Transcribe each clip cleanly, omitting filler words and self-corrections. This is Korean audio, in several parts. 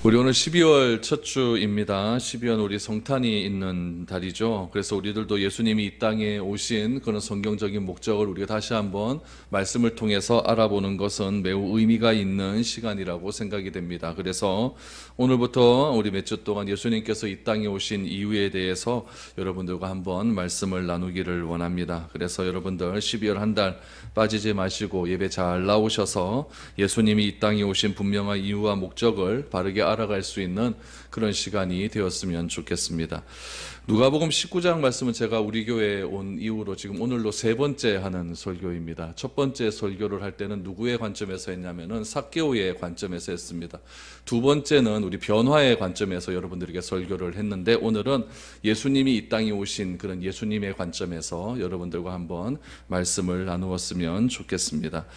우리 오늘 12월 첫 주입니다. 12월 우리 성탄이 있는 달이죠. 그래서 우리들도 예수님이 이 땅에 오신 그런 성경적인 목적을 우리가 다시 한번 말씀을 통해서 알아보는 것은 매우 의미가 있는 시간이라고 생각이 됩니다. 그래서 오늘부터 우리 몇 주 동안 예수님께서 이 땅에 오신 이유에 대해서 여러분들과 한번 말씀을 나누기를 원합니다. 그래서 여러분들 12월 한 달 빠지지 마시고 예배 잘 나오셔서 예수님이 이 땅에 오신 분명한 이유와 목적을 바르게 알아갈 수 있는 그런 시간이 되었으면 좋겠습니다. 누가복음 19장 말씀은 제가 우리 교회에 온 이후로 지금 오늘로 세 번째 하는 설교입니다. 첫 번째 설교를 할 때는 누구의 관점에서 했냐면은 삭개오의 관점에서 했습니다. 두 번째는 우리 변화의 관점에서 여러분들에게 설교를 했는데, 오늘은 예수님이 이 땅에 오신 그런 예수님의 관점에서 여러분들과 한번 말씀을 나누었으면 좋겠습니다.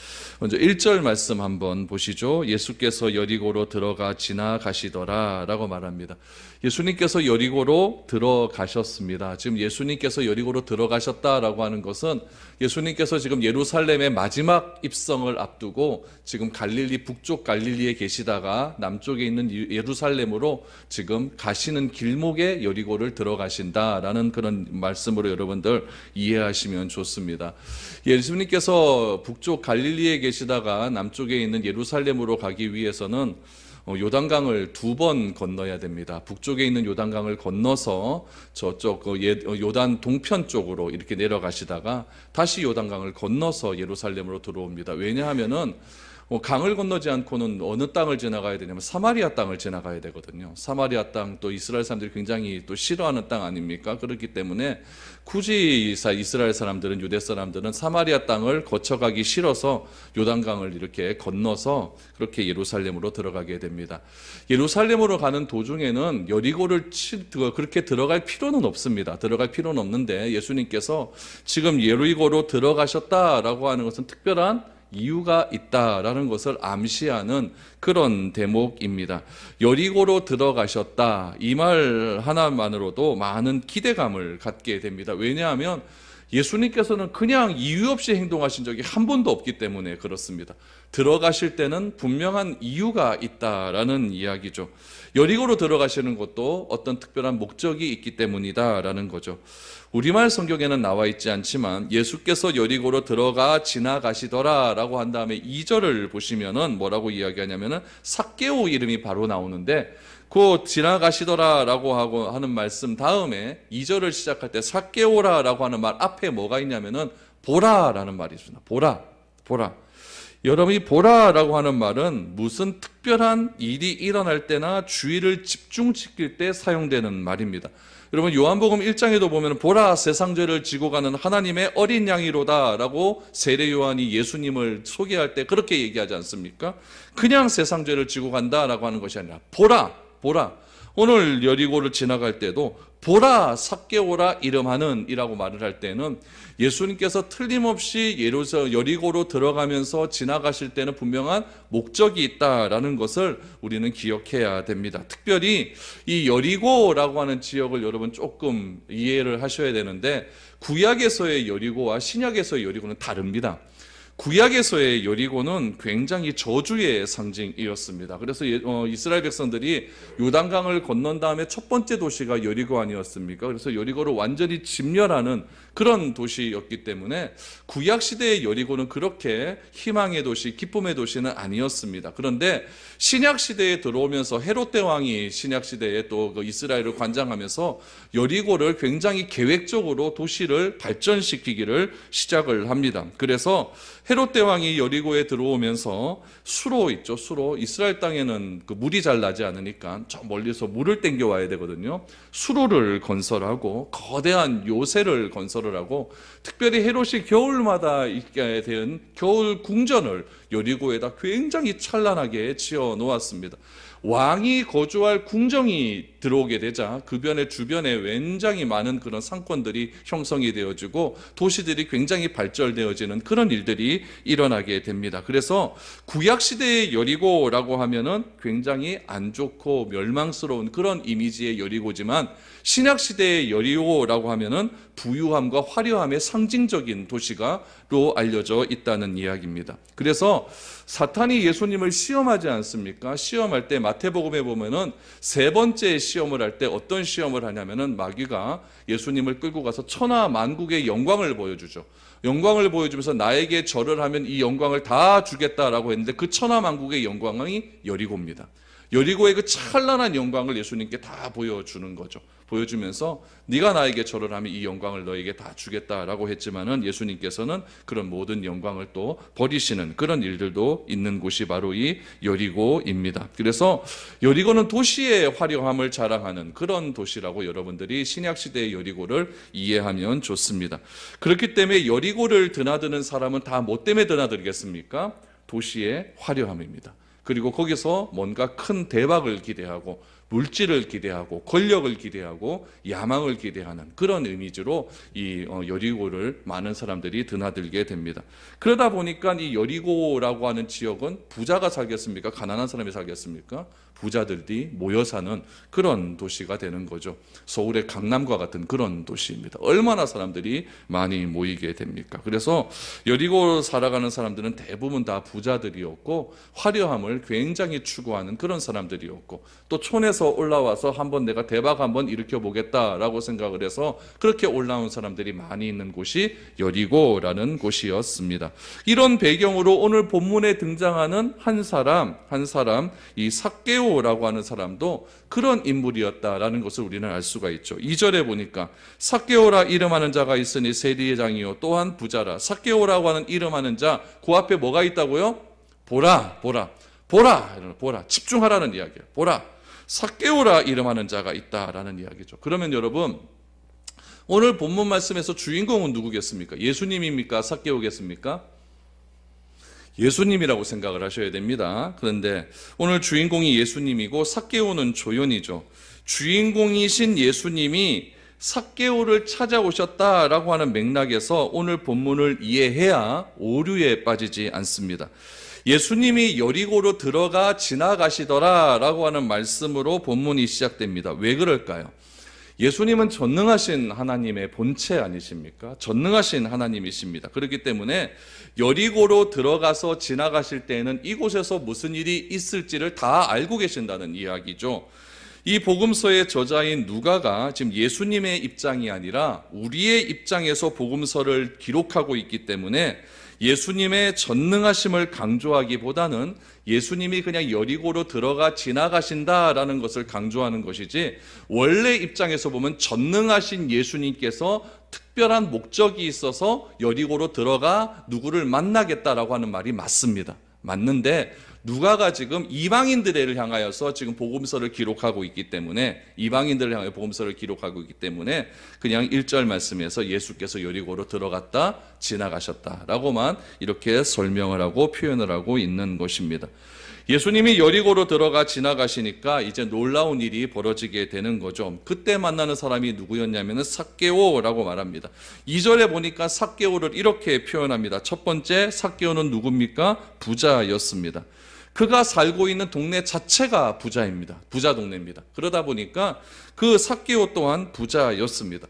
먼저 1절 말씀 한번 보시죠. 예수께서 여리고로 들어가 지나가시더라 라고 말합니다. 예수님께서 여리고로 들어가셨습니다. 지금 예수님께서 여리고로 들어가셨다라고 하는 것은 예수님께서 지금 예루살렘의 마지막 입성을 앞두고 지금 갈릴리, 북쪽 갈릴리에 계시다가 남쪽에 있는 예루살렘으로 지금 가시는 길목에 여리고를 들어가신다라는 그런 말씀으로 여러분들 이해하시면 좋습니다. 예수님께서 북쪽 갈릴리에 계시다가 남쪽에 있는 예루살렘으로 가기 위해서는 요단강을 두 번 건너야 됩니다. 북쪽에 있는 요단강을 건너서 저쪽 요단 동편 쪽으로 이렇게 내려가시다가 다시 요단강을 건너서 예루살렘으로 들어옵니다. 왜냐하면은 강을 건너지 않고는 어느 땅을 지나가야 되냐면 사마리아 땅을 지나가야 되거든요. 사마리아 땅, 또 이스라엘 사람들이 굉장히 또 싫어하는 땅 아닙니까? 그렇기 때문에 굳이 이스라엘 사람들은, 유대 사람들은 사마리아 땅을 거쳐가기 싫어서 요단강을 이렇게 건너서 그렇게 예루살렘으로 들어가게 됩니다. 예루살렘으로 가는 도중에는 여리고를 그렇게 들어갈 필요는 없습니다. 들어갈 필요는 없는데 예수님께서 지금 여리고로 들어가셨다라고 하는 것은 특별한 이유가 있다라는 것을 암시하는 그런 대목입니다. 여리고로 들어가셨다, 이 말 하나만으로도 많은 기대감을 갖게 됩니다. 왜냐하면 예수님께서는 그냥 이유 없이 행동하신 적이 한 번도 없기 때문에 그렇습니다. 들어가실 때는 분명한 이유가 있다라는 이야기죠. 여리고로 들어가시는 것도 어떤 특별한 목적이 있기 때문이다라는 거죠. 우리말 성경에는 나와 있지 않지만 예수께서 여리고로 들어가 지나가시더라 라고 한 다음에 2절을 보시면은 뭐라고 이야기하냐면은 삭개오 이름이 바로 나오는데, 그 지나가시더라 라고 하는 말씀 다음에 2절을 시작할 때 삭개오라 라고 하는 말 앞에 뭐가 있냐면은 보라 라는 말이 있습니다. 보라. 여러분이 보라라고 하는 말은 무슨 특별한 일이 일어날 때나 주의를 집중시킬 때 사용되는 말입니다. 여러분, 요한복음 1장에도 보면 보라, 세상 죄를 지고 가는 하나님의 어린 양이로다 라고 세례 요한이 예수님을 소개할 때 그렇게 얘기하지 않습니까? 그냥 세상 죄를 지고 간다라고 하는 것이 아니라 보라. 오늘 여리고를 지나갈 때도 보라, 삭개오라 이름하는 이라고 말을 할 때는 예수님께서 틀림없이 여리고로 들어가면서 지나가실 때는 분명한 목적이 있다라는 것을 우리는 기억해야 됩니다. 특별히 이 여리고라고 하는 지역을 여러분 조금 이해를 하셔야 되는데, 구약에서의 여리고와 신약에서의 여리고는 다릅니다. 구약에서의 여리고는 굉장히 저주의 상징이었습니다. 그래서 이스라엘 백성들이 요단강을 건넌 다음에 첫 번째 도시가 여리고 아니었습니까? 그래서 여리고를 완전히 진멸하는 그런 도시였기 때문에 구약시대의 여리고는 그렇게 희망의 도시, 기쁨의 도시는 아니었습니다. 그런데 신약시대에 들어오면서 헤롯 대왕이 신약시대에 또 이스라엘을 관장하면서 여리고를 굉장히 계획적으로 도시를 발전시키기를 시작을 합니다. 그래서 헤롯 대왕이 여리고에 들어오면서 수로 있죠. 수로. 이스라엘 땅에는 물이 잘 나지 않으니까 저 멀리서 물을 땡겨와야 되거든요. 수로를 건설하고 거대한 요새를 건설을 하고, 특별히 헤롯이 겨울마다 있게 된 겨울 궁전을 여리고에다 굉장히 찬란하게 지어 놓았습니다. 왕이 거주할 궁정이 들어오게 되자 주변에 굉장히 많은 그런 상권들이 형성이 되어지고 도시들이 굉장히 발전되어지는 그런 일들이 일어나게 됩니다. 그래서 구약시대의 여리고라고 하면은 굉장히 안 좋고 멸망스러운 그런 이미지의 여리고지만, 신약시대의 여리고라고 하면은 부유함과 화려함의 상징적인 도시가로 알려져 있다는 이야기입니다. 그래서 사탄이 예수님을 시험하지 않습니까? 시험할 때 마태복음에 보면은 세 번째 시험을 할 때 어떤 시험을 하냐면은 마귀가 예수님을 끌고 가서 천하 만국의 영광을 보여주죠. 영광을 보여주면서 나에게 절을 하면 이 영광을 다 주겠다라고 했는데 그 천하 만국의 영광이 여리고입니다. 여리고의 그 찬란한 영광을 예수님께 다 보여주는 거죠. 보여주면서 네가 나에게 절을 하면 이 영광을 너에게 다 주겠다라고 했지만은 예수님께서는 그런 모든 영광을 또 버리시는 그런 일들도 있는 곳이 바로 이 여리고입니다. 그래서 여리고는 도시의 화려함을 자랑하는 그런 도시라고 여러분들이 신약시대의 여리고를 이해하면 좋습니다. 그렇기 때문에 여리고를 드나드는 사람은 다 뭐 때문에 드나들겠습니까? 도시의 화려함입니다. 그리고 거기서 뭔가 큰 대박을 기대하고 물질을 기대하고 권력을 기대하고 야망을 기대하는 그런 이미지로 이 여리고를 많은 사람들이 드나들게 됩니다. 그러다 보니까 이 여리고라고 하는 지역은 부자가 살겠습니까? 가난한 사람이 살겠습니까? 부자들이 모여 사는 그런 도시가 되는 거죠. 서울의 강남과 같은 그런 도시입니다. 얼마나 사람들이 많이 모이게 됩니까? 그래서 여리고 살아가는 사람들은 대부분 다 부자들이었고 화려함을 굉장히 추구하는 그런 사람들이었고 또 촌에서 올라와서 한번 내가 대박 한번 일으켜 보겠다라고 생각을 해서 그렇게 올라온 사람들이 많이 있는 곳이 여리고라는 곳이었습니다. 이런 배경으로 오늘 본문에 등장하는 한 사람 이 삭개오라고 하는 사람도 그런 인물이었다라는 것을 우리는 알 수가 있죠. 2절에 보니까 삭개오라 이름하는 자가 있으니 세리장이요 또한 부자라. 삭개오라고 하는 이름하는 자 그 앞에 뭐가 있다고요? 보라 집중하라는 이야기예요. 보라 삭개오라 이름하는 자가 있다라는 이야기죠. 그러면 여러분 오늘 본문 말씀에서 주인공은 누구겠습니까? 예수님입니까? 삭개오겠습니까? 예수님이라고 생각을 하셔야 됩니다. 그런데 오늘 주인공이 예수님이고 삭개오는 조연이죠. 주인공이신 예수님이 삭개오를 찾아오셨다라고 하는 맥락에서 오늘 본문을 이해해야 오류에 빠지지 않습니다. 예수님이 여리고로 들어가 지나가시더라라고 하는 말씀으로 본문이 시작됩니다. 왜 그럴까요? 예수님은 전능하신 하나님의 본체 아니십니까? 전능하신 하나님이십니다. 그렇기 때문에 여리고로 들어가서 지나가실 때에는 이곳에서 무슨 일이 있을지를 다 알고 계신다는 이야기죠. 이 복음서의 저자인 누가가 지금 예수님의 입장이 아니라 우리의 입장에서 복음서를 기록하고 있기 때문에 예수님의 전능하심을 강조하기보다는 예수님이 그냥 여리고로 들어가 지나가신다라는 것을 강조하는 것이지 원래 입장에서 보면 전능하신 예수님께서 특별한 목적이 있어서 여리고로 들어가 누구를 만나겠다라고 하는 말이 맞습니다. 맞는데 누가가 지금 이방인들을 향하여서 지금 복음서를 기록하고 있기 때문에 이방인들을 향해 복음서를 기록하고 있기 때문에 그냥 1절 말씀에서 예수께서 여리고로 들어갔다 지나가셨다라고만 이렇게 설명을 하고 표현을 하고 있는 것입니다. 예수님이 여리고로 들어가 지나가시니까 이제 놀라운 일이 벌어지게 되는 거죠. 그때 만나는 사람이 누구였냐면 삭개오라고 말합니다. 2절에 보니까 삭개오를 이렇게 표현합니다. 첫 번째 삭개오는 누굽니까? 부자였습니다. 그가 살고 있는 동네 자체가 부자입니다. 부자 동네입니다. 그러다 보니까 그 삭개오 또한 부자였습니다.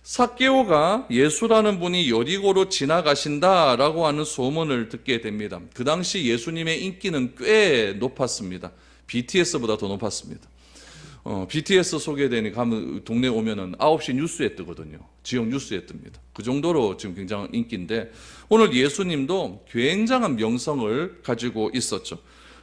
삭개오가 예수라는 분이 여리고로 지나가신다라고 하는 소문을 듣게 됩니다. 그 당시 예수님의 인기는 꽤 높았습니다. BTS보다 더 높았습니다. BTS 소개되니 가면 동네 오면은 9시 뉴스에 뜨거든요. 지역 뉴스에 뜹니다. 그 정도로 지금 굉장한 인기인데 오늘 예수님도 굉장한 명성을 가지고 있었죠.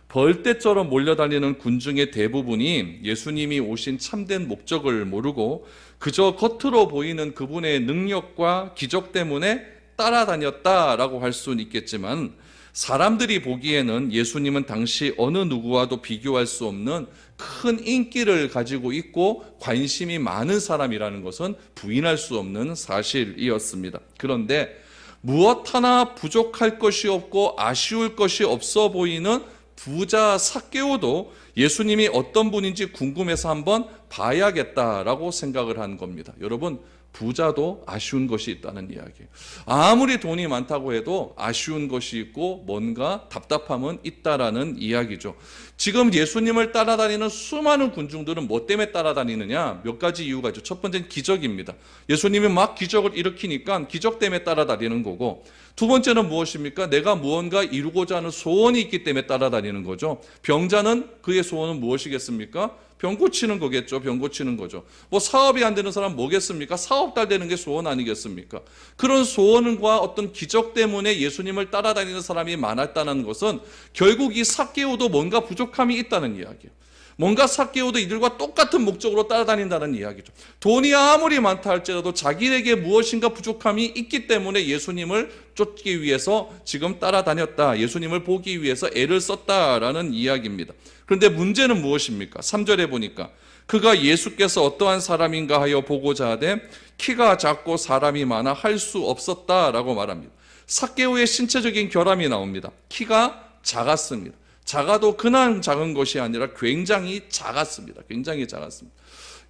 벌떼처럼 몰려다니는 군중의 대부분이 예수님이 오신 참된 목적을 모르고 그저 겉으로 보이는 그분의 능력과 기적 때문에 따라다녔다라고 할 수는 있겠지만 사람들이 보기에는 예수님은 당시 어느 누구와도 비교할 수 없는 큰 인기를 가지고 있고 관심이 많은 사람이라는 것은 부인할 수 없는 사실이었습니다. 그런데 무엇 하나 부족할 것이 없고 아쉬울 것이 없어 보이는 부자 삭개오도 예수님이 어떤 분인지 궁금해서 한번 봐야겠다라고 생각을 한 겁니다. 여러분, 부자도 아쉬운 것이 있다는 이야기예요. 아무리 돈이 많다고 해도 아쉬운 것이 있고 뭔가 답답함은 있다라는 이야기죠. 지금 예수님을 따라다니는 수많은 군중들은 뭐 때문에 따라다니느냐? 몇 가지 이유가 있죠. 첫 번째는 기적입니다. 예수님이 막 기적을 일으키니까 기적 때문에 따라다니는 거고, 두 번째는 무엇입니까? 내가 무언가 이루고자 하는 소원이 있기 때문에 따라다니는 거죠. 병자는 그의 소원은 무엇이겠습니까? 병 고치는 거겠죠. 병 고치는 거죠. 뭐 사업이 안 되는 사람 뭐겠습니까? 사업 잘 되는 게 소원 아니겠습니까? 그런 소원과 어떤 기적 때문에 예수님을 따라다니는 사람이 많았다는 것은 결국 이 삭개오도 뭔가 부족함이 있다는 이야기예요. 뭔가 삭개오도 이들과 똑같은 목적으로 따라다닌다는 이야기죠. 돈이 아무리 많다 할지라도 자기에게 무엇인가 부족함이 있기 때문에 예수님을 쫓기 위해서 지금 따라다녔다. 예수님을 보기 위해서 애를 썼다라는 이야기입니다. 그런데 문제는 무엇입니까? 3절에 보니까 그가 예수께서 어떠한 사람인가 하여 보고자 하되 키가 작고 사람이 많아 할 수 없었다라고 말합니다. 삭개오의 신체적인 결함이 나옵니다. 키가 작았습니다. 작아도 그냥 작은 것이 아니라 굉장히 작았습니다. 굉장히 작았습니다.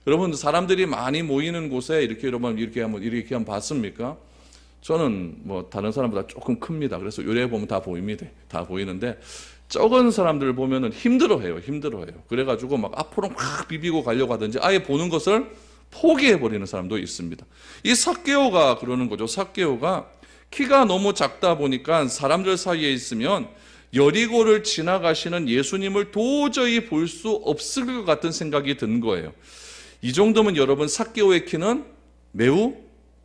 여러분, 사람들이 많이 모이는 곳에 이렇게 한번 봤습니까? 저는 뭐 다른 사람보다 조금 큽니다. 그래서 요래 보면 다 보입니다. 다 보이는데 적은 사람들 보면은 힘들어해요. 그래가지고 막 앞으로 막 비비고 가려고 하든지 아예 보는 것을 포기해버리는 사람도 있습니다. 이 삭개오가 그러는 거죠. 삭개오가 키가 너무 작다 보니까 사람들 사이에 있으면 여리고를 지나가시는 예수님을 도저히 볼 수 없을 것 같은 생각이 든 거예요. 이 정도면 여러분 삭개오의 키는 매우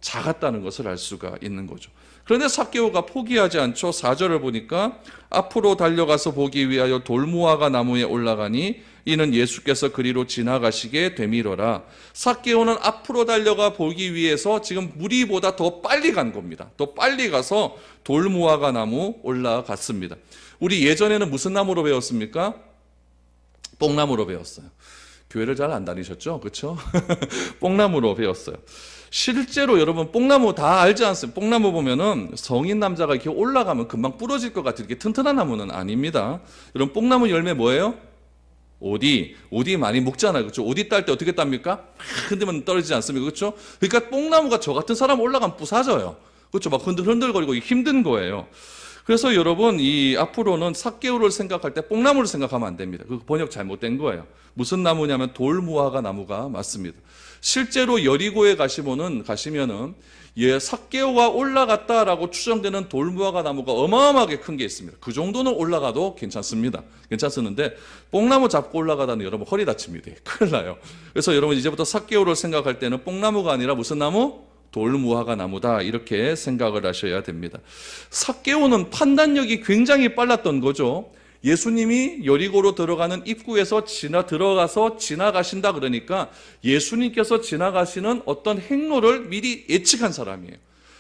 작았다는 것을 알 수가 있는 거죠. 그런데 삭개오가 포기하지 않죠. 4절을 보니까 앞으로 달려가서 보기 위하여 돌무화과 나무에 올라가니 이는 예수께서 그리로 지나가시게 되밀어라. 삭개오는 앞으로 달려가 보기 위해서 지금 무리보다 더 빨리 간 겁니다. 더 빨리 가서 돌무화과 나무 올라갔습니다. 우리 예전에는 무슨 나무로 배웠습니까? 뽕나무로 배웠어요. 교회를 잘 안 다니셨죠? 그렇죠? 뽕나무로 배웠어요. 실제로 여러분 뽕나무 다 알지 않습니까? 뽕나무 보면은 성인 남자가 이렇게 올라가면 금방 부러질 것 같은 이렇게 튼튼한 나무는 아닙니다. 여러분 뽕나무 열매 뭐예요? 오디 많이 먹잖아요. 그렇죠? 오디 딸 때 어떻게 땁니까? 막 흔들면 떨어지지 않습니까? 그렇죠? 그러니까 뽕나무가 저 같은 사람 올라가면 부사져요. 그렇죠? 막 흔들흔들거리고 힘든 거예요. 그래서 여러분 이 앞으로는 삭개오를 생각할 때 뽕나무를 생각하면 안 됩니다. 그 번역 잘못된 거예요. 무슨 나무냐면 돌무화과 나무가 맞습니다. 실제로 여리고에 가시면은 삭개오가 올라갔다라고 추정되는 돌무화과 나무가 어마어마하게 큰 게 있습니다. 그 정도는 올라가도 괜찮습니다. 괜찮았는데 뽕나무 잡고 올라가다는 여러분 허리 다칩니다. 큰일 나요. 그래서 여러분 이제부터 삭개오를 생각할 때는 뽕나무가 아니라 무슨 나무? 돌무화과 나무다 이렇게 생각을 하셔야 됩니다. 삭개오는 판단력이 굉장히 빨랐던 거죠. 예수님이 여리고로 들어가는 입구에서 들어가서 지나가신다 그러니까 예수님께서 지나가시는 어떤 행로를 미리 예측한 사람이에요.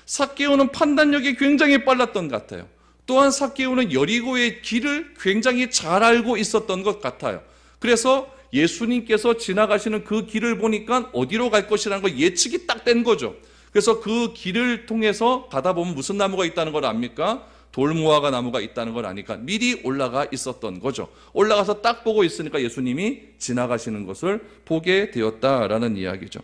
삭개오는 판단력이 굉장히 빨랐던 것 같아요. 또한 삭개오는 여리고의 길을 굉장히 잘 알고 있었던 것 같아요. 그래서 예수님께서 지나가시는 그 길을 보니까 어디로 갈 것이라는 거 예측이 딱 된 거죠. 그래서 그 길을 통해서 가다 보면 무슨 나무가 있다는 걸 압니까? 돌무화과 나무가 있다는 걸 아니까 미리 올라가 있었던 거죠. 올라가서 딱 보고 있으니까 예수님이 지나가시는 것을 보게 되었다라는 이야기죠.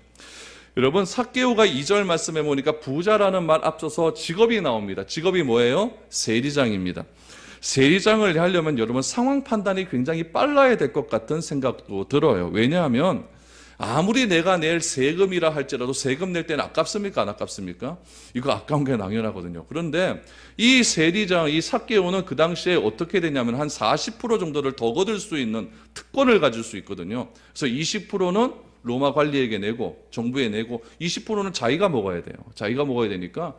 여러분 삭개오가 2절 말씀해 보니까 부자라는 말 앞서서 직업이 나옵니다. 직업이 뭐예요? 세리장입니다. 세리장을 하려면 여러분 상황 판단이 굉장히 빨라야 될 것 같은 생각도 들어요. 왜냐하면 아무리 내가 낼 세금이라 할지라도 세금 낼 때는 아깝습니까? 안 아깝습니까? 이거 아까운 게 당연하거든요. 그런데 이 세리장, 이 삭개오는 그 당시에 어떻게 되냐면 한 40% 정도를 더 거둘 수 있는 특권을 가질 수 있거든요. 그래서 20%는 로마 관리에게 내고 정부에 내고 20%는 자기가 먹어야 돼요. 자기가 먹어야 되니까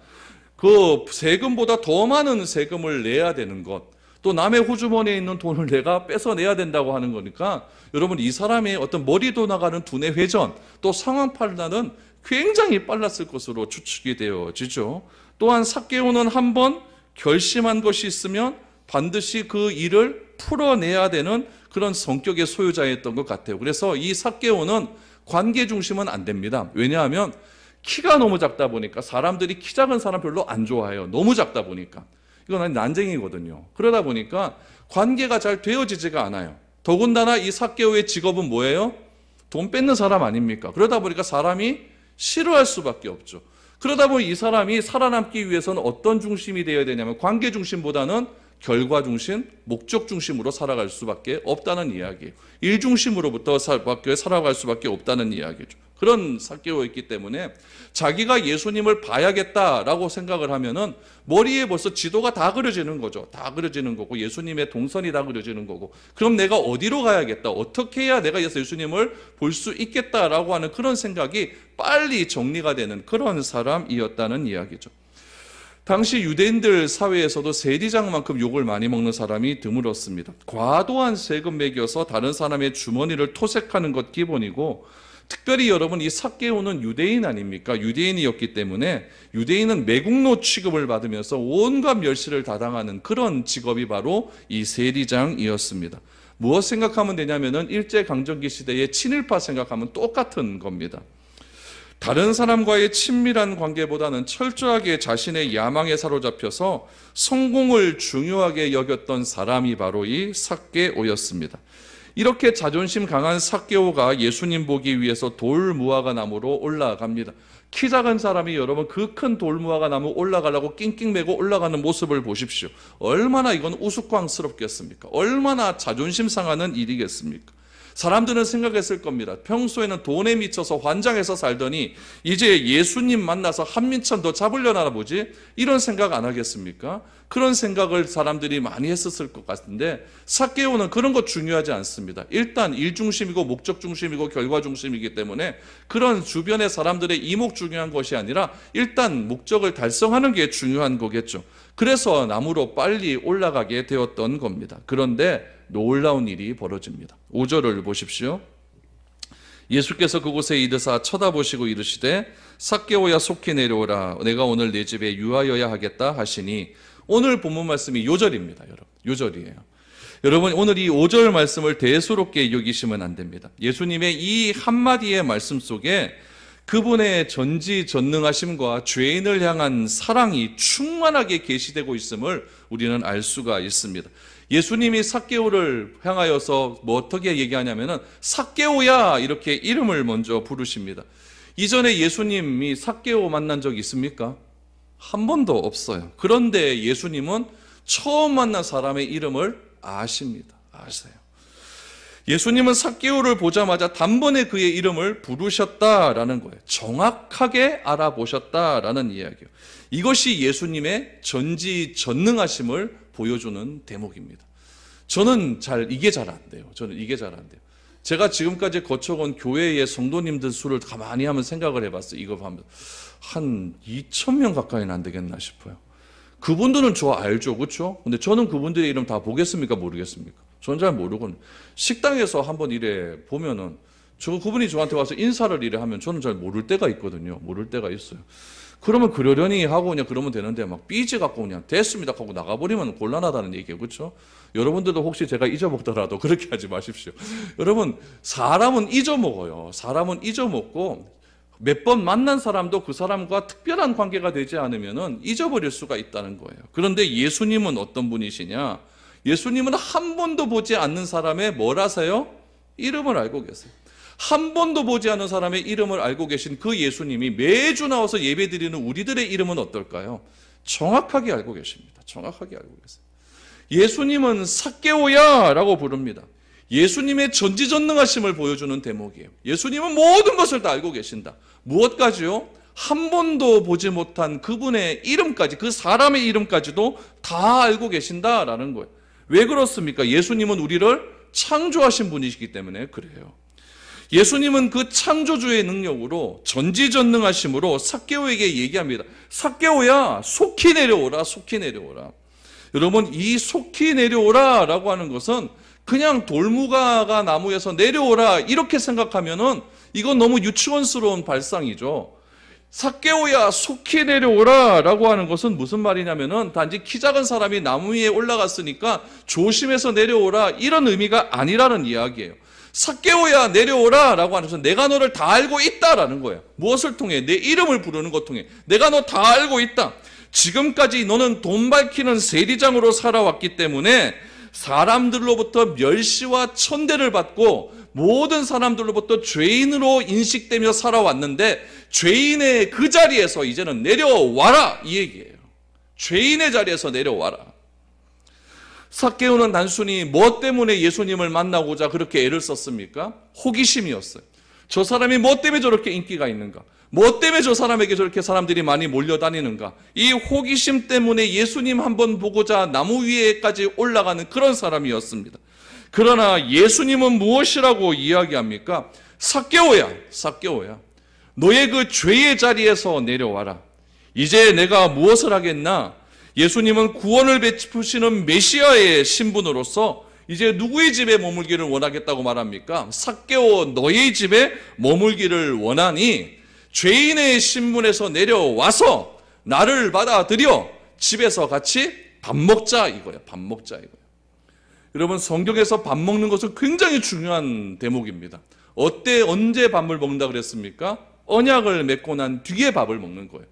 그 세금보다 더 많은 세금을 내야 되는 것, 또 남의 호주머니에 있는 돈을 내가 뺏어내야 된다고 하는 거니까 여러분 이 사람의 어떤 머리도 나가는 두뇌 회전 또 상황 판단은 굉장히 빨랐을 것으로 추측이 되어지죠. 또한 삭개오는 한번 결심한 것이 있으면 반드시 그 일을 풀어내야 되는 그런 성격의 소유자였던 것 같아요. 그래서 이 삭개오는 관계 중심은 안 됩니다. 왜냐하면 키가 너무 작다 보니까 사람들이 키 작은 사람 별로 안 좋아해요. 너무 작다 보니까. 이건 난쟁이거든요. 그러다 보니까 관계가 잘 되어지지가 않아요. 더군다나 이 삭개오의 직업은 뭐예요? 돈 뺏는 사람 아닙니까? 그러다 보니까 사람이 싫어할 수밖에 없죠. 그러다 보니 이 사람이 살아남기 위해서는 어떤 중심이 되어야 되냐면 관계 중심보다는 결과 중심, 목적 중심으로 살아갈 수밖에 없다는 이야기예요. 일 중심으로부터 살아갈 수밖에 없다는 이야기죠. 그런 삭개오였기 때문에 자기가 예수님을 봐야겠다라고 생각을 하면은 머리에 벌써 지도가 다 그려지는 거죠. 다 그려지는 거고 예수님의 동선이 다 그려지는 거고 그럼 내가 어디로 가야겠다. 어떻게 해야 내가 예수님을 볼 수 있겠다라고 하는 그런 생각이 빨리 정리가 되는 그런 사람이었다는 이야기죠. 당시 유대인들 사회에서도 세리장만큼 욕을 많이 먹는 사람이 드물었습니다. 과도한 세금 매겨서 다른 사람의 주머니를 토색하는 것 기본이고 특별히 여러분 이 삭개오는 유대인 아닙니까? 유대인이었기 때문에 유대인은 매국노 취급을 받으면서 온갖 멸시를 다당하는 그런 직업이 바로 이 세리장이었습니다. 무엇 생각하면 되냐면은 일제강점기 시대의 친일파 생각하면 똑같은 겁니다. 다른 사람과의 친밀한 관계보다는 철저하게 자신의 야망에 사로잡혀서 성공을 중요하게 여겼던 사람이 바로 이 삭개오였습니다. 이렇게 자존심 강한 삭개오가 예수님 보기 위해서 돌무화과 나무로 올라갑니다. 키 작은 사람이 여러분 그 큰 돌무화과 나무 올라가려고 낑낑 매고 올라가는 모습을 보십시오. 얼마나 이건 우스꽝스럽겠습니까? 얼마나 자존심 상하는 일이겠습니까? 사람들은 생각했을 겁니다. 평소에는 돈에 미쳐서 환장해서 살더니 이제 예수님 만나서 한민천 더 잡으려나 보지? 이런 생각 안 하겠습니까? 그런 생각을 사람들이 많이 했었을 것 같은데 삭개오는 그런 거 중요하지 않습니다. 일단 일 중심이고 목적 중심이고 결과 중심이기 때문에 그런 주변의 사람들의 이목 중요한 것이 아니라 일단 목적을 달성하는 게 중요한 거겠죠. 그래서 나무로 빨리 올라가게 되었던 겁니다. 그런데 놀라운 일이 벌어집니다. 5절을 보십시오. 예수께서 그곳에 이르사 쳐다보시고 이르시되 삭개오야 속히 내려오라 내가 오늘 내 집에 유하여야 하겠다 하시니 오늘 본문 말씀이 요절입니다. 여러분 요절이에요. 여러분 오늘 이 5절 말씀을 대수롭게 여기시면 안 됩니다. 예수님의 이 한마디의 말씀 속에 그분의 전지전능하심과 죄인을 향한 사랑이 충만하게 계시되고 있음을 우리는 알 수가 있습니다. 예수님이 삭개오를 향하여서 뭐 어떻게 얘기하냐면은 삭개오야 이렇게 이름을 먼저 부르십니다. 이전에 예수님이 삭개오 만난 적 있습니까? 한 번도 없어요. 그런데 예수님은 처음 만난 사람의 이름을 아십니다. 아세요. 예수님은 삭개오를 보자마자 단번에 그의 이름을 부르셨다라는 거예요. 정확하게 알아보셨다라는 이야기예요. 이것이 예수님의 전지전능하심을 보여주는 대목입니다. 저는 이게 잘 안 돼요. 제가 지금까지 거쳐온 교회의 성도님들 수를 가만히 한번 생각을 해봤어요. 이거 하면 한 2,000명 가까이는 안 되겠나 싶어요. 그분들은 저 알죠, 그렇죠? 근데 저는 그분들의 이름 다 보겠습니까, 모르겠습니까? 저는 잘 모르거든요. 식당에서 한번 이래 보면은 그분이 저한테 와서 인사를 이래 하면 저는 잘 모를 때가 있거든요. 모를 때가 있어요. 그러면 그러려니 하고 그냥 그러면 되는데 막 삐지 갖고 그냥 됐습니다 하고 나가버리면 곤란하다는 얘기예요. 그렇죠? 여러분들도 혹시 제가 잊어먹더라도 그렇게 하지 마십시오. 여러분 사람은 잊어먹어요. 사람은 잊어먹고 몇 번 만난 사람도 그 사람과 특별한 관계가 되지 않으면 잊어버릴 수가 있다는 거예요. 그런데 예수님은 어떤 분이시냐? 예수님은 한 번도 보지 않는 사람의 뭘 아세요? 이름을 알고 계세요. 한 번도 보지 않은 사람의 이름을 알고 계신 그 예수님이 매주 나와서 예배드리는 우리들의 이름은 어떨까요? 정확하게 알고 계십니다. 정확하게 알고 계세요. 예수님은 삭개오야 라고 부릅니다. 예수님의 전지전능하심을 보여주는 대목이에요. 예수님은 모든 것을 다 알고 계신다. 무엇까지요? 한 번도 보지 못한 그분의 이름까지, 그 사람의 이름까지도 다 알고 계신다라는 거예요. 왜 그렇습니까? 예수님은 우리를 창조하신 분이시기 때문에 그래요. 예수님은 그 창조주의 능력으로 전지전능하심으로 삭개오에게 얘기합니다. 삭개오야 속히 내려오라, 속히 내려오라. 여러분 이 속히 내려오라 라고 하는 것은 그냥 돌무화과 나무에서 내려오라 이렇게 생각하면은 이건 너무 유치원스러운 발상이죠. 삭개오야 속히 내려오라 라고 하는 것은 무슨 말이냐면은 단지 키 작은 사람이 나무 위에 올라갔으니까 조심해서 내려오라 이런 의미가 아니라는 이야기예요. 삭개오야 내려오라 라고 하는 것은 내가 너를 다 알고 있다라는 거예요. 무엇을 통해? 내 이름을 부르는 것 통해. 내가 너 다 알고 있다. 지금까지 너는 돈 밝히는 세리장으로 살아왔기 때문에 사람들로부터 멸시와 천대를 받고 모든 사람들로부터 죄인으로 인식되며 살아왔는데 죄인의 그 자리에서 이제는 내려와라 이 얘기예요. 죄인의 자리에서 내려와라. 삭개오는 단순히 뭐 때문에 예수님을 만나고자 그렇게 애를 썼습니까? 호기심이었어요. 저 사람이 뭐 때문에 저렇게 인기가 있는가? 뭐 때문에 저 사람에게 저렇게 사람들이 많이 몰려다니는가? 이 호기심 때문에 예수님 한번 보고자 나무 위에까지 올라가는 그런 사람이었습니다. 그러나 예수님은 무엇이라고 이야기합니까? 삭개오야, 삭개오야. 너의 그 죄의 자리에서 내려와라. 이제 내가 무엇을 하겠나? 예수님은 구원을 베푸시는 메시아의 신분으로서 이제 누구의 집에 머물기를 원하겠다고 말합니까? 삭개오 너의 집에 머물기를 원하니 죄인의 신분에서 내려와서 나를 받아들여 집에서 같이 밥 먹자 이거예요. 밥 먹자 이거예요. 여러분 성경에서 밥 먹는 것은 굉장히 중요한 대목입니다. 언제 밥을 먹는다 그랬습니까? 언약을 맺고 난 뒤에 밥을 먹는 거예요.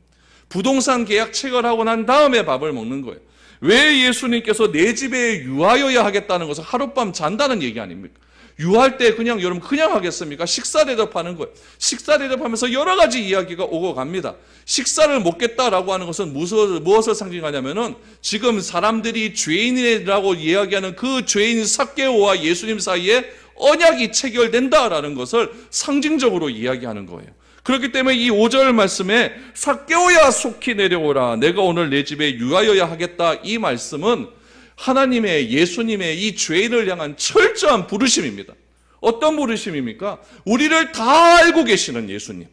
부동산 계약 체결하고 난 다음에 밥을 먹는 거예요. 왜 예수님께서 내 집에 유하여야 하겠다는 것은 하룻밤 잔다는 얘기 아닙니까? 유할 때 그냥 여러분 그냥 하겠습니까? 식사 대접하는 거예요. 식사 대접하면서 여러 가지 이야기가 오고 갑니다. 식사를 먹겠다라고 하는 것은 무엇을 상징하냐면은 지금 사람들이 죄인이라고 이야기하는 그 죄인 삭개오와 예수님 사이에 언약이 체결된다라는 것을 상징적으로 이야기하는 거예요. 그렇기 때문에 이 5절 말씀에 삭개오야 속히 내려오라 내가 오늘 내 집에 유하여야 하겠다 이 말씀은 하나님의 예수님의 이 죄인을 향한 철저한 부르심입니다. 어떤 부르심입니까? 우리를 다 알고 계시는 예수님,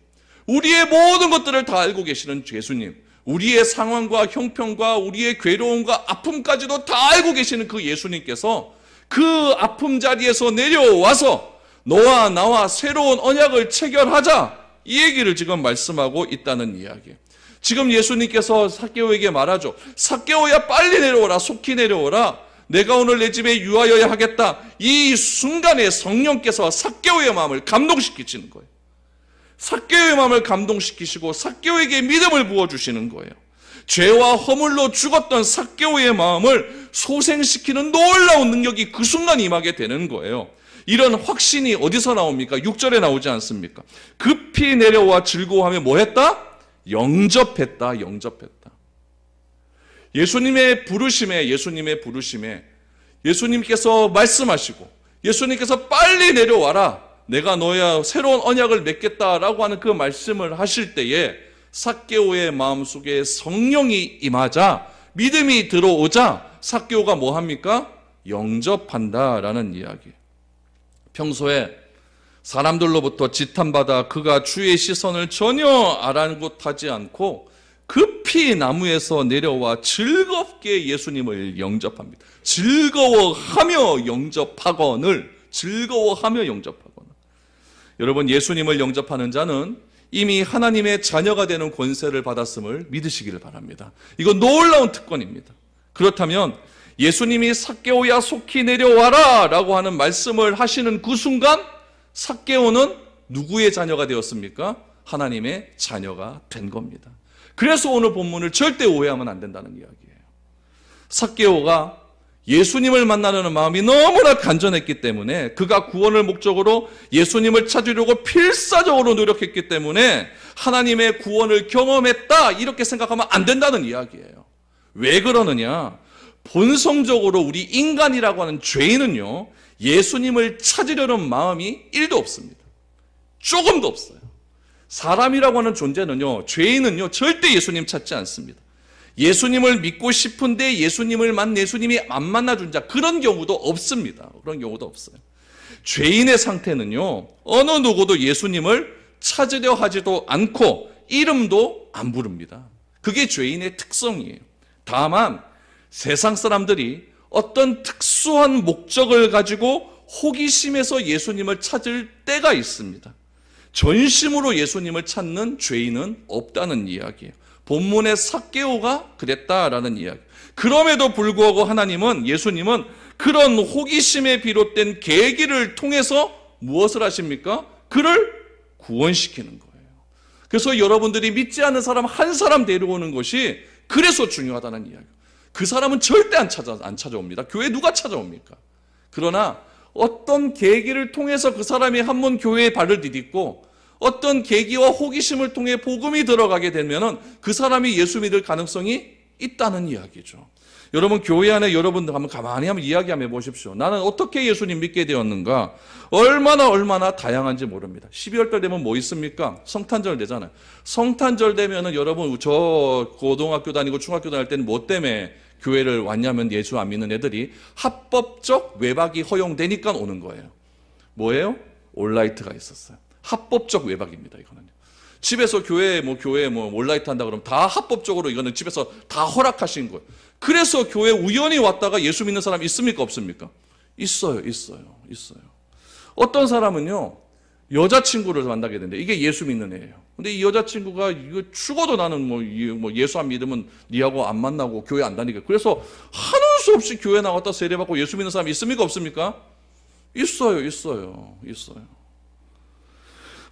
우리의 모든 것들을 다 알고 계시는 예수님, 우리의 상황과 형편과 우리의 괴로움과 아픔까지도 다 알고 계시는 그 예수님께서 그 아픔 자리에서 내려와서 너와 나와 새로운 언약을 체결하자 이 얘기를 지금 말씀하고 있다는 이야기예요. 지금 예수님께서 삭개오에게 말하죠. 삭개오야 빨리 내려오라 속히 내려오라 내가 오늘 내 집에 유하여야 하겠다. 이 순간에 성령께서 삭개오의 마음을 감동시키시는 거예요. 삭개오의 마음을 감동시키시고 삭개오에게 믿음을 부어주시는 거예요. 죄와 허물로 죽었던 삭개오의 마음을 소생시키는 놀라운 능력이 그 순간 임하게 되는 거예요. 이런 확신이 어디서 나옵니까? 6절에 나오지 않습니까? 급히 내려와 즐거워하며 뭐 했다? 영접했다. 영접했다. 예수님의 부르심에 예수님께서 말씀하시고 예수님께서 빨리 내려와라 내가 너야 새로운 언약을 맺겠다라고 하는 그 말씀을 하실 때에 삭개오의 마음속에 성령이 임하자 믿음이 들어오자 삭개오가 뭐 합니까? 영접한다라는 이야기예요. 평소에 사람들로부터 지탄받아 그가 주의 시선을 전혀 아랑곳하지 않고 급히 나무에서 내려와 즐겁게 예수님을 영접합니다. 즐거워하며 영접하거늘 여러분 예수님을 영접하는 자는 이미 하나님의 자녀가 되는 권세를 받았음을 믿으시기를 바랍니다. 이건 놀라운 특권입니다. 그렇다면 예수님이 삭개오야 속히 내려와라 라고 하는 말씀을 하시는 그 순간 삭개오는 누구의 자녀가 되었습니까? 하나님의 자녀가 된 겁니다. 그래서 오늘 본문을 절대 오해하면 안 된다는 이야기예요. 삭개오가 예수님을 만나려는 마음이 너무나 간절했기 때문에 그가 구원을 목적으로 예수님을 찾으려고 필사적으로 노력했기 때문에 하나님의 구원을 경험했다 이렇게 생각하면 안 된다는 이야기예요. 왜 그러느냐? 본성적으로 우리 인간이라고 하는 죄인은요 예수님을 찾으려는 마음이 1도 없습니다. 조금도 없어요. 사람이라고 하는 존재는요 죄인은요 절대 예수님 찾지 않습니다. 예수님을 믿고 싶은데 예수님이 안 만나준 자 그런 경우도 없습니다. 그런 경우도 없어요. 죄인의 상태는요 어느 누구도 예수님을 찾으려 하지도 않고 이름도 안 부릅니다. 그게 죄인의 특성이에요. 다만 세상 사람들이 어떤 특수한 목적을 가지고 호기심에서 예수님을 찾을 때가 있습니다. 전심으로 예수님을 찾는 죄인은 없다는 이야기예요. 본문의 삭개오가 그랬다라는 이야기. 그럼에도 불구하고 예수님은 그런 호기심에 비롯된 계기를 통해서 무엇을 하십니까? 그를 구원시키는 거예요. 그래서 여러분들이 믿지 않는 사람 한 사람 데려오는 것이 그래서 중요하다는 이야기. 그 사람은 절대 안 찾아옵니다. 교회 누가 찾아옵니까? 그러나 어떤 계기를 통해서 그 사람이 한번 교회에 발을 디딛고 어떤 계기와 호기심을 통해 복음이 들어가게 되면은 그 사람이 예수 믿을 가능성이 있다는 이야기죠. 여러분, 교회 안에 여러분들 한번 가만히 한번 이야기 한번 해보십시오. 나는 어떻게 예수님 믿게 되었는가? 얼마나 다양한지 모릅니다. 12월 달 되면 뭐 있습니까? 성탄절 되잖아요. 성탄절 되면은 여러분, 저 고등학교 다니고 중학교 다닐 때는 뭐 때문에 교회를 왔냐면 예수 안 믿는 애들이 합법적 외박이 허용되니까 오는 거예요. 뭐예요? 올라이트가 있었어요. 합법적 외박입니다, 이거는요. 집에서 교회 올라이트 한다 그러면 다 합법적으로 이거는 집에서 다 허락하신 거예요. 그래서 교회 우연히 왔다가 예수 믿는 사람 있습니까? 없습니까? 있어요. 어떤 사람은요, 여자친구를 만나게 되는데 이게 예수 믿는 애예요. 근데 이 여자친구가 이거 죽어도 나는 예수 안 믿으면 니하고 안 만나고 교회 안 다니게. 그래서 하는 수 없이 교회 나왔다 세례받고 예수 믿는 사람 있습니까? 없습니까? 있어요.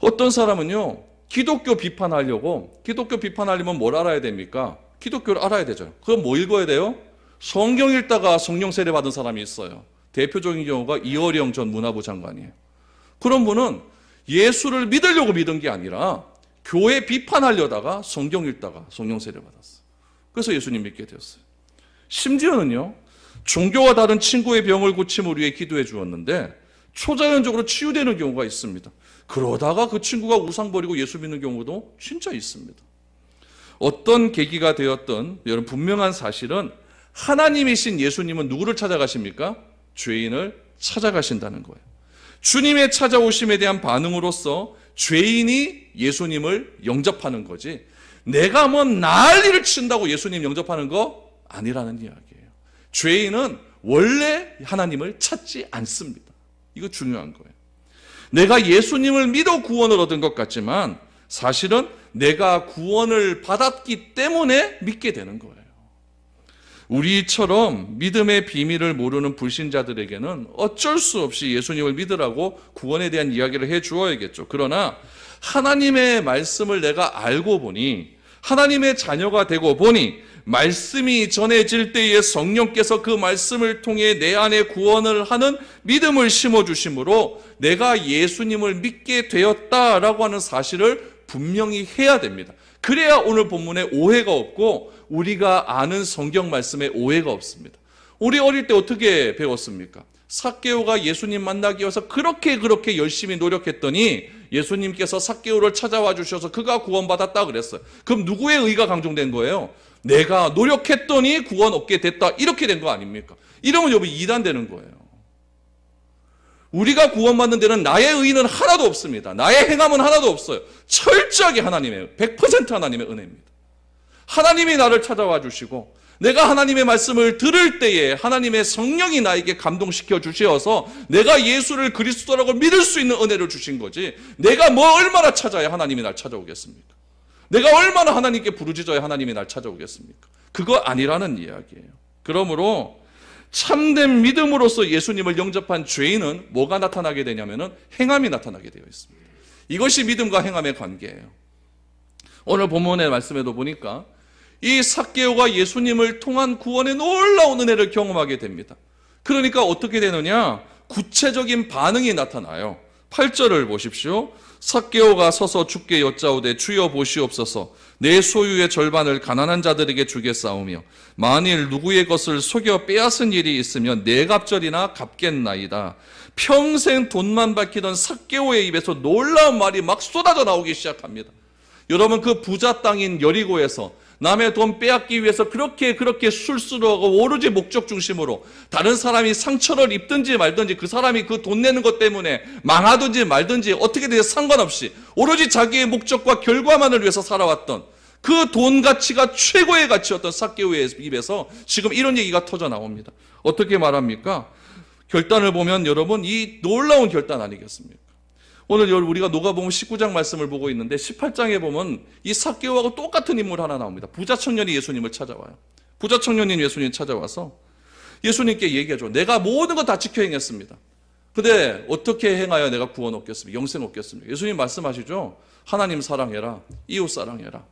어떤 사람은요, 기독교 비판하려면 뭘 알아야 됩니까? 기독교를 알아야 되죠. 그럼 뭐 읽어야 돼요? 성경 읽다가 성령 세례 받은 사람이 있어요. 대표적인 경우가 이어령 전 문화부 장관이에요. 그런 분은 예수를 믿으려고 믿은 게 아니라 교회 비판하려다가 성경 읽다가 성령 세례 받았어요. 그래서 예수님 믿게 되었어요. 심지어는요, 종교와 다른 친구의 병을 고침을 위해 기도해 주었는데 초자연적으로 치유되는 경우가 있습니다. 그러다가 그 친구가 우상 버리고 예수 믿는 경우도 진짜 있습니다. 어떤 계기가 되었던 여러분, 분명한 사실은 하나님이신 예수님은 누구를 찾아가십니까? 죄인을 찾아가신다는 거예요. 주님의 찾아오심에 대한 반응으로서 죄인이 예수님을 영접하는 거지, 내가 뭐 난리를 친다고 예수님 영접하는 거 아니라는 이야기예요. 죄인은 원래 하나님을 찾지 않습니다. 이거 중요한 거예요. 내가 예수님을 믿어 구원을 얻은 것 같지만 사실은 내가 구원을 받았기 때문에 믿게 되는 거예요. 우리처럼 믿음의 비밀을 모르는 불신자들에게는 어쩔 수 없이 예수님을 믿으라고 구원에 대한 이야기를 해 주어야겠죠. 그러나 하나님의 말씀을 내가 알고 보니, 하나님의 자녀가 되고 보니, 말씀이 전해질 때에 성령께서 그 말씀을 통해 내 안에 구원을 하는 믿음을 심어주심으로 내가 예수님을 믿게 되었다라고 하는 사실을 분명히 해야 됩니다. 그래야 오늘 본문에 오해가 없고 우리가 아는 성경 말씀에 오해가 없습니다. 우리 어릴 때 어떻게 배웠습니까? 삭개오가 예수님 만나기 위해서 그렇게 열심히 노력했더니 예수님께서 삭개오를 찾아와 주셔서 그가 구원받았다 그랬어요. 그럼 누구의 의가 강조된 거예요? 내가 노력했더니 구원 얻게 됐다, 이렇게 된 거 아닙니까? 이러면 여러분 이단되는 거예요. 우리가 구원받는 데는 나의 의는 하나도 없습니다. 나의 행함은 하나도 없어요. 철저하게 하나님의 100% 하나님의 은혜입니다. 하나님이 나를 찾아와 주시고 내가 하나님의 말씀을 들을 때에 하나님의 성령이 나에게 감동시켜 주셔서 내가 예수를 그리스도라고 믿을 수 있는 은혜를 주신 거지, 내가 뭐 얼마나 찾아야 하나님이 날 찾아오겠습니까? 내가 얼마나 하나님께 부르짖어야 하나님이 날 찾아오겠습니까? 그거 아니라는 이야기예요. 그러므로 참된 믿음으로서 예수님을 영접한 죄인은 뭐가 나타나게 되냐면은 행함이 나타나게 되어 있습니다. 이것이 믿음과 행함의 관계예요. 오늘 본문의 말씀에도 보니까 이 삭개오가 예수님을 통한 구원의 놀라운 은혜를 경험하게 됩니다. 그러니까 어떻게 되느냐? 구체적인 반응이 나타나요. 8절을 보십시오. 삭개오가 서서 주께 여짜오되 주여 보시옵소서, 내 소유의 절반을 가난한 자들에게 주겠사오며 만일 누구의 것을 속여 빼앗은 일이 있으면 네 갑절이나 갚겠나이다. 평생 돈만 밝히던 삭개오의 입에서 놀라운 말이 막 쏟아져 나오기 시작합니다. 여러분, 그 부자 땅인 여리고에서 남의 돈 빼앗기 위해서 그렇게 술수로하고 오로지 목적 중심으로 다른 사람이 상처를 입든지 말든지 그 사람이 그 돈 내는 것 때문에 망하든지 말든지 어떻게든 상관없이 오로지 자기의 목적과 결과만을 위해서 살아왔던 그 돈 가치가 최고의 가치였던 삭개오의 입에서 지금 이런 얘기가 터져 나옵니다. 어떻게 말합니까? 결단을 보면 여러분, 이 놀라운 결단 아니겠습니까? 오늘 우리가 녹아보면 19장 말씀을 보고 있는데 18장에 보면 이 삭개오하고 똑같은 인물 하나 나옵니다. 부자 청년이 예수님을 찾아와요. 부자 청년인 예수님 찾아와서 예수님께 얘기하죠. 내가 모든 거 다 지켜 행했습니다. 근데 어떻게 행하여 내가 구원 얻겠습니까? 영생 얻겠습니까? 예수님 말씀하시죠. 하나님 사랑해라, 이웃 사랑해라.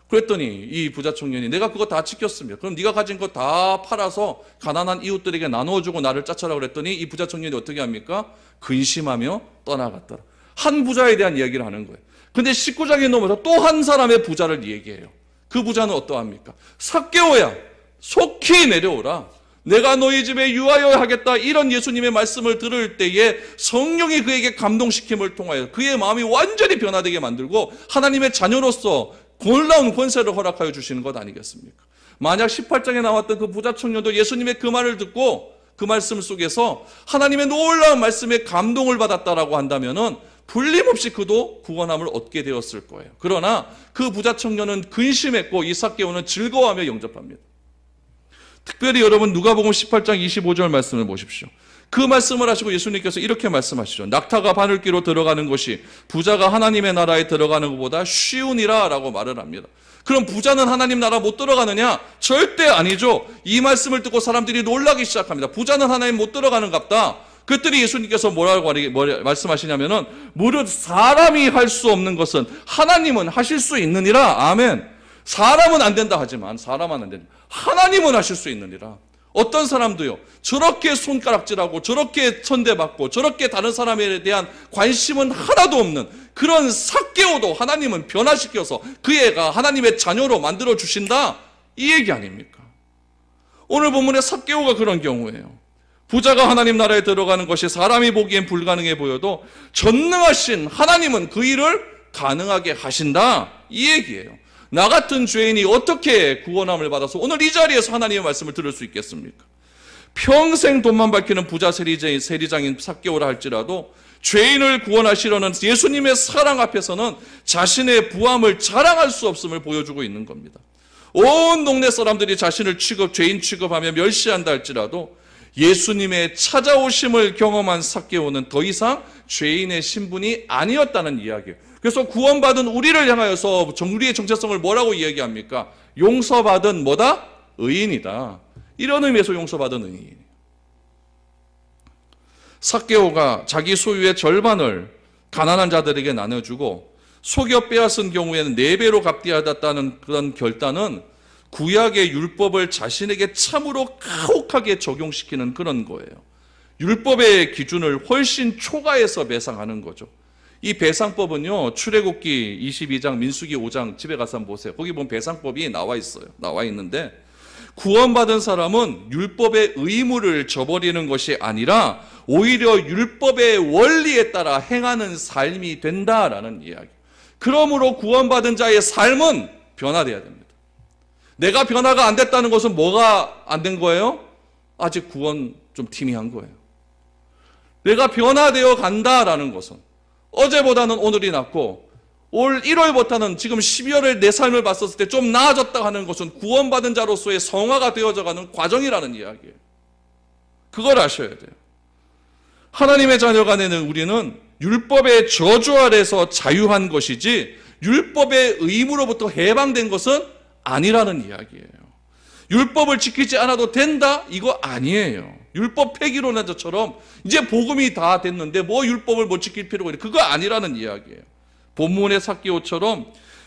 그랬더니 이 부자 청년이 내가 그거 다 지켰으면 그럼 네가 가진 거 다 팔아서 가난한 이웃들에게 나누어주고 나를 쫓아라 그랬더니 이 부자 청년이 어떻게 합니까? 근심하며 떠나갔더라. 한 부자에 대한 이야기를 하는 거예요. 근데 19장에 넘어서 또 한 사람의 부자를 얘기해요. 그 부자는 어떠합니까? 삭개오야 속히 내려오라. 내가 너희 집에 유하여 하겠다. 이런 예수님의 말씀을 들을 때에 성령이 그에게 감동시킴을 통하여 그의 마음이 완전히 변화되게 만들고 하나님의 자녀로서 놀라운 권세를 허락하여 주시는 것 아니겠습니까? 만약 18장에 나왔던 그 부자 청년도 예수님의 그 말을 듣고 그 말씀 속에서 하나님의 놀라운 말씀에 감동을 받았다라고 한다면은 불림없이 그도 구원함을 얻게 되었을 거예요. 그러나 그 부자 청년은 근심했고 이 삭개오는 즐거워하며 영접합니다. 특별히 여러분 누가복음 18장 25절 말씀을 보십시오. 그 말씀을 하시고 예수님께서 이렇게 말씀하시죠. 낙타가 바늘귀로 들어가는 것이 부자가 하나님의 나라에 들어가는 것보다 쉬우니라 라고 말을 합니다. 그럼 부자는 하나님 나라 못 들어가느냐? 절대 아니죠. 이 말씀을 듣고 사람들이 놀라기 시작합니다. 부자는 하나님 못 들어가는 갑다. 그랬더니 예수님께서 뭐라고 말씀하시냐면은 무릇 사람이 할 수 없는 것은 하나님은 하실 수 있느니라. 아멘. 사람은 안 된다 하지만 사람은 안 된다. 하나님은 하실 수 있느니라. 어떤 사람도요 저렇게 손가락질하고 저렇게 천대받고 저렇게 다른 사람에 대한 관심은 하나도 없는 그런 삭개오도 하나님은 변화시켜서 그 애가 하나님의 자녀로 만들어 주신다 이 얘기 아닙니까? 오늘 본문의 삭개오가 그런 경우예요. 부자가 하나님 나라에 들어가는 것이 사람이 보기엔 불가능해 보여도 전능하신 하나님은 그 일을 가능하게 하신다 이 얘기예요. 나 같은 죄인이 어떻게 구원함을 받아서 오늘 이 자리에서 하나님의 말씀을 들을 수 있겠습니까? 평생 돈만 밝히는 부자 세리장인 삭개오라 할지라도 죄인을 구원하시려는 예수님의 사랑 앞에서는 자신의 부함을 자랑할 수 없음을 보여주고 있는 겁니다. 온 동네 사람들이 자신을 죄인 취급하며 멸시한다 할지라도 예수님의 찾아오심을 경험한 삭개오는 더 이상 죄인의 신분이 아니었다는 이야기예요. 그래서 구원받은 우리를 향하여서 우리의 정체성을 뭐라고 이야기합니까? 용서받은 뭐다? 의인이다. 이런 의미에서 용서받은 의인. 삭개오가 자기 소유의 절반을 가난한 자들에게 나눠주고 속여 빼앗은 경우에는 4배로 갚게 그런 결단은 구약의 율법을 자신에게 참으로 가혹하게 적용시키는 그런 거예요. 율법의 기준을 훨씬 초과해서 배상하는 거죠. 이 배상법은요 출애굽기 22장 민수기 5장 집에 가서 한번 보세요. 거기 보면 배상법이 나와 있어요. 나와 있는데 구원받은 사람은 율법의 의무를 저버리는 것이 아니라 오히려 율법의 원리에 따라 행하는 삶이 된다라는 이야기. 그러므로 구원받은 자의 삶은 변화돼야 됩니다. 내가 변화가 안 됐다는 것은 뭐가 안 된 거예요? 아직 구원 좀 희미한 거예요. 내가 변화되어 간다라는 것은 어제보다는 오늘이 낫고 올 1월부터는 지금 12월에 내 삶을 봤었을 때 좀 나아졌다 하는 것은 구원받은 자로서의 성화가 되어져가는 과정이라는 이야기예요. 그걸 아셔야 돼요. 하나님의 자녀가 되는 우리는 율법의 저주 아래서 자유한 것이지 율법의 의무로부터 해방된 것은 아니라는 이야기예요. 율법을 지키지 않아도 된다? 이거 아니에요. 율법 폐기론자처럼 이제 복음이 다 됐는데 뭐 율법을 못 지킬 필요가 있는 그거 아니라는 이야기예요. 본문의 삭개오처럼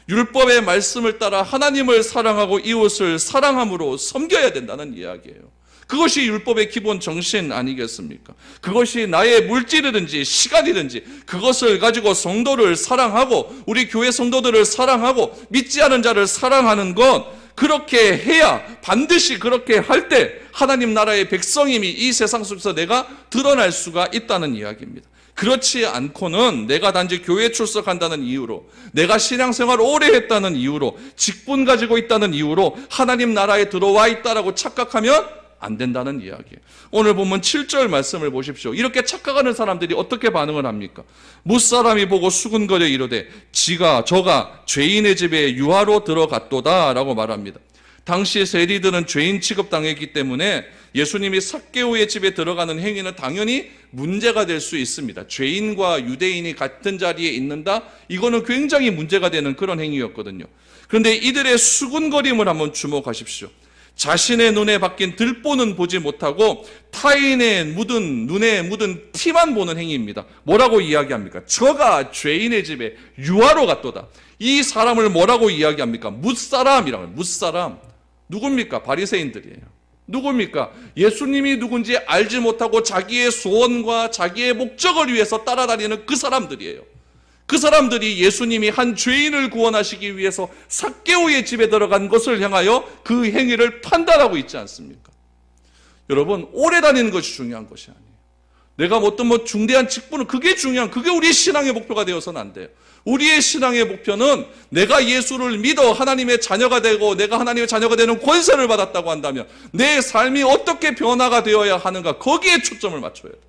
율법의 말씀을 따라 하나님을 사랑하고 이웃을 사랑함으로 섬겨야 된다는 이야기예요. 그것이 율법의 기본 정신 아니겠습니까? 그것이 나의 물질이든지 시간이든지 그것을 가지고 성도를 사랑하고 우리 교회 성도들을 사랑하고 믿지 않은 자를 사랑하는 것 그렇게 해야 반드시 그렇게 할 때 하나님 나라의 백성임이 이 세상 속에서 내가 드러날 수가 있다는 이야기입니다. 그렇지 않고는 내가 단지 교회에 출석한다는 이유로 내가 신앙생활 오래 했다는 이유로 직분 가지고 있다는 이유로 하나님 나라에 들어와 있다라고 착각하면 안 된다는 이야기예요. 오늘 보면 7절 말씀을 보십시오. 이렇게 착각하는 사람들이 어떻게 반응을 합니까? 무사람이 보고 수군거려 이르되 저가 죄인의 집에 유하로 들어갔도다 라고 말합니다. 당시 세리들은 죄인 취급당했기 때문에 예수님이 삭개오의 집에 들어가는 행위는 당연히 문제가 될 수 있습니다. 죄인과 유대인이 같은 자리에 있는다? 이거는 굉장히 문제가 되는 그런 행위였거든요. 그런데 이들의 수군거림을 한번 주목하십시오. 자신의 눈에 박힌 들보는 보지 못하고 타인의 눈에 묻은 티만 보는 행위입니다. 뭐라고 이야기합니까? 저가 죄인의 집에 유하로 갔도다. 이 사람을 뭐라고 이야기합니까? 뭇사람이라고 해요. 뭇사람. 누굽니까? 바리새인들이에요. 누굽니까? 예수님이 누군지 알지 못하고 자기의 소원과 자기의 목적을 위해서 따라다니는 그 사람들이에요. 그 사람들이 예수님이 한 죄인을 구원하시기 위해서 삭개오의 집에 들어간 것을 향하여 그 행위를 판단하고 있지 않습니까? 여러분, 오래 다니는 것이 중요한 것이 아니에요. 내가 어떤 중대한 직분은 그게 그게 우리의 신앙의 목표가 되어서는 안 돼요. 우리의 신앙의 목표는 내가 예수를 믿어 하나님의 자녀가 되고 내가 하나님의 자녀가 되는 권세를 받았다고 한다면 내 삶이 어떻게 변화가 되어야 하는가, 거기에 초점을 맞춰야 돼요.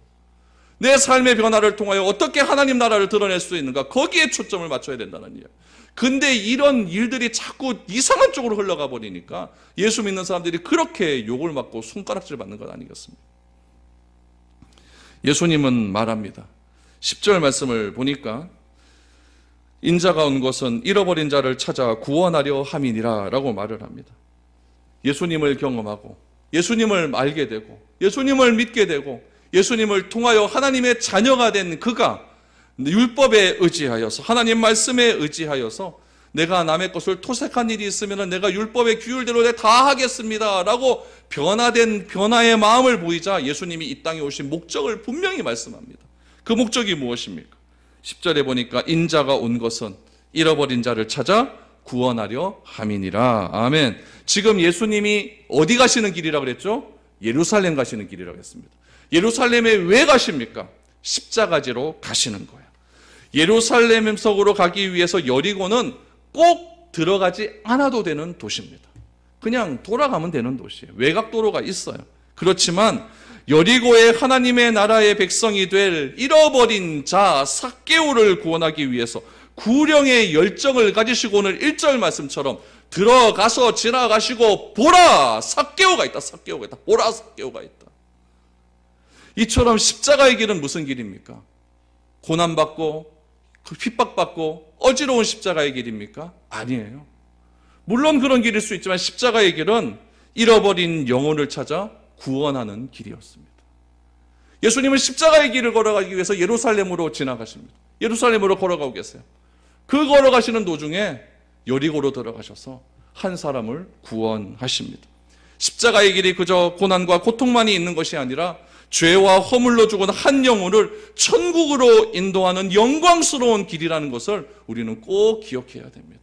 내 삶의 변화를 통하여 어떻게 하나님 나라를 드러낼 수 있는가, 거기에 초점을 맞춰야 된다는 이야기예요. 근데 이런 일들이 자꾸 이상한 쪽으로 흘러가 버리니까 예수 믿는 사람들이 그렇게 욕을 맞고 손가락질 받는 것 아니겠습니까? 예수님은 말합니다. 10절 말씀을 보니까 인자가 온 것은 잃어버린 자를 찾아 구원하려 함이니라 라고 말을 합니다. 예수님을 경험하고 예수님을 알게 되고 예수님을 믿게 되고 예수님을 통하여 하나님의 자녀가 된 그가 율법에 의지하여서 하나님 말씀에 의지하여서 내가 남의 것을 토색한 일이 있으면 내가 율법의 규율대로 다 하겠습니다 라고 변화의 마음을 보이자 예수님이 이 땅에 오신 목적을 분명히 말씀합니다. 그 목적이 무엇입니까? 10절에 보니까 인자가 온 것은 잃어버린 자를 찾아 구원하려 함이니라. 아멘. 지금 예수님이 어디 가시는 길이라고 그랬죠? 예루살렘 가시는 길이라고 했습니다. 예루살렘에 왜 가십니까? 십자가지로 가시는 거예요. 예루살렘 속으로 가기 위해서 여리고는 꼭 들어가지 않아도 되는 도시입니다. 그냥 돌아가면 되는 도시예요. 외곽도로가 있어요. 그렇지만 여리고의 하나님의 나라의 백성이 될 잃어버린 자 삭개오를 구원하기 위해서 구령의 열정을 가지시고 오늘 1절 말씀처럼 들어가서 지나가시고 보라 삭개오가 있다. 삭개오가 있다. 보라 삭개오가 있다. 이처럼 십자가의 길은 무슨 길입니까? 고난받고 핍박받고 어지러운 십자가의 길입니까? 아니에요. 물론 그런 길일 수 있지만 십자가의 길은 잃어버린 영혼을 찾아 구원하는 길이었습니다. 예수님은 십자가의 길을 걸어가기 위해서 예루살렘으로 지나가십니다. 예루살렘으로 걸어가고 계세요. 그 걸어가시는 도중에 여리고로 들어가셔서 한 사람을 구원하십니다. 십자가의 길이 그저 고난과 고통만이 있는 것이 아니라 죄와 허물로 죽은 한 영혼을 천국으로 인도하는 영광스러운 길이라는 것을 우리는 꼭 기억해야 됩니다.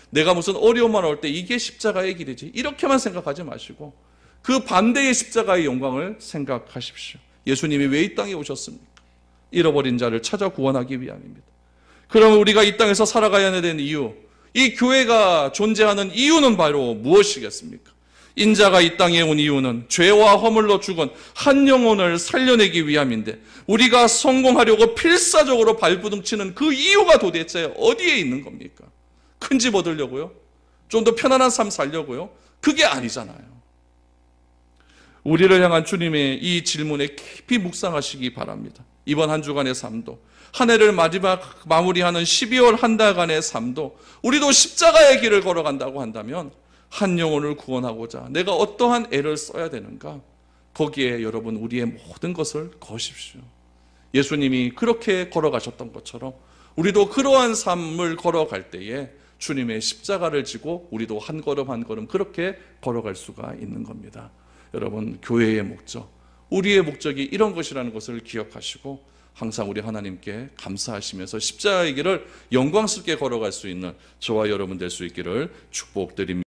내가 무슨 어려움만 올 때 이게 십자가의 길이지 이렇게만 생각하지 마시고 그 반대의 십자가의 영광을 생각하십시오. 예수님이 왜 이 땅에 오셨습니까? 잃어버린 자를 찾아 구원하기 위함입니다. 그럼 우리가 이 땅에서 살아가야 되는 이유, 이 교회가 존재하는 이유는 바로 무엇이겠습니까? 인자가 이 땅에 온 이유는 죄와 허물로 죽은 한 영혼을 살려내기 위함인데 우리가 성공하려고 필사적으로 발부둥치는 그 이유가 도대체 어디에 있는 겁니까? 큰 집 얻으려고요? 좀 더 편안한 삶 살려고요? 그게 아니잖아요. 우리를 향한 주님의 이 질문에 깊이 묵상하시기 바랍니다. 이번 한 주간의 삶도, 한 해를 마무리하는 12월 한 달간의 삶도 우리도 십자가의 길을 걸어간다고 한다면 한 영혼을 구원하고자 내가 어떠한 애를 써야 되는가? 거기에 여러분 우리의 모든 것을 거십시오. 예수님이 그렇게 걸어가셨던 것처럼 우리도 그러한 삶을 걸어갈 때에 주님의 십자가를 지고 우리도 한 걸음 한 걸음 그렇게 걸어갈 수가 있는 겁니다. 여러분, 교회의 목적, 우리의 목적이 이런 것이라는 것을 기억하시고 항상 우리 하나님께 감사하시면서 십자가의 길을 영광스럽게 걸어갈 수 있는 저와 여러분 될 수 있기를 축복드립니다.